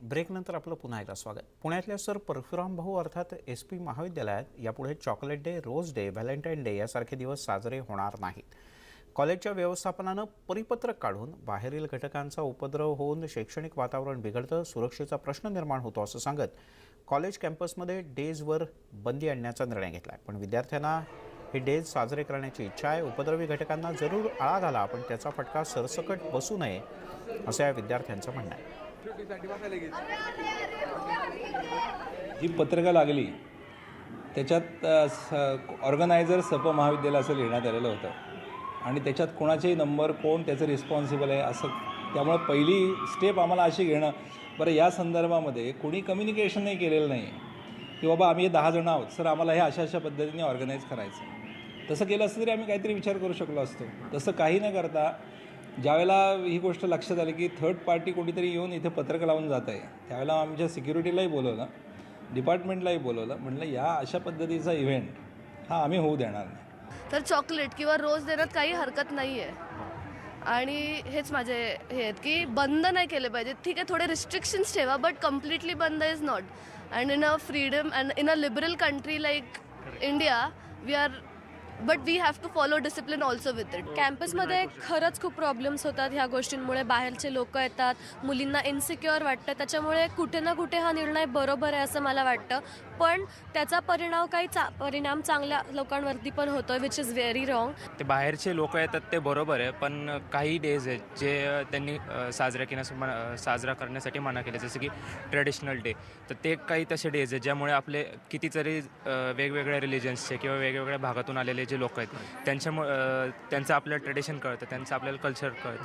ब्रेकनंतर आपलं पुन्हा एकदा स्वागत. पुण्यातल्या सर परशुराम भाऊ अर्थात SP महाविद्यालयात यापुढे chocolate day, rose day, Valentine day यासारखे दिवस साजरे होणार नाहीत. कॉलेजच्या व्यवस्थापनानं परिपत्रक काढून बाहेरील घटकांचा उपद्रव होऊन शैक्षणिक वातावरण बिघडतं, सुरक्षेचा प्रश्न निर्माण होतो असं सांगत कॉलेज कॅम्पसमध्ये डेजवर बंदी आणण्याचा निर्णय घेतला आहे. पण विद्यार्थ्यांना हे डेज साजरे करण्याची इच्छा आहे. उपद्रवी घटकांना जरूर आळा घाला, पण त्याचा फटका सरसकट बसू नये असं या विद्यार्थ्यांचं म्हणणं आहे. जी पत्रकं लागली त्याच्यात ऑर्गनायझर सप महाविद्यालय असं लिहिण्यात आलेलं होतं आणि त्याच्यात कोणाचेही नंबर, कोण त्याचं रिस्पॉन्सिबल आहे असं. त्यामुळे पहिली स्टेप आम्हाला अशी घेणं, बरं या संदर्भामध्ये कोणी कम्युनिकेशन नाही केलेलं नाही की बाबा आम्ही 10 जण आहोत, सर आम्हाला हे अशा पद्धतीने ऑर्गनाईज करायचं. तसं केलं असतं तरी आम्ही काहीतरी विचार करू शकलो असतो. तसं काही न करता ज्यावेळेला ही गोष्ट लक्षात आली की थर्ड पार्टी कोणीतरी येऊन इथे पत्रक लावून जात आहे, त्यावेळेला आमच्या सिक्युरिटीलाही बोलवलं, डिपार्टमेंटलाही बोलवलं. म्हटलं या अशा पद्धतीचा इव्हेंट हा आम्ही होऊ देणार नाही. तर चॉकलेट किंवा रोज देण्यात काही हरकत नाही आहे आणि हेच माझे हे आहेत की बंद नाही केले पाहिजे. ठीक आहे, थोडे रिस्ट्रिक्शन्स ठेवा, बट कम्प्लिटली बंद is not. And in a freedom and in a liberal country like India we are, but we have to follow discipline also with it. कॅम्पसमध्ये खरंच खूप प्रॉब्लेम्स होतात ह्या गोष्टींमुळे. बाहेरचे लोक येतात, मुलींना इन्सिक्युअर वाटतं, त्याच्यामुळे कुठे ना कुठे हा निर्णय बरोबर आहे असं मला वाटतं. पण त्याचा परिणाम चांगल्या लोकांवरती पण होतो, विच इज व्हेरी रॉंग. ते बाहेरचे लोक येतात ते बरोबर आहे, पण काही डेज आहेत जे त्यांनी साजरा करण्यासाठी मना केले, जसं की ट्रेडिशनल डे. तर ते काही तसे डेज आहेत ज्यामुळे आपले कितीतरी वेगवेगळ्या रिलिजन्सचे किंवा वेगवेगळ्या भागातून आलेले जे लोक आहेत त्यांचं आपल्याला ट्रेडिशन कळतं, त्यांचं आपल्याला कल्चर कळतं.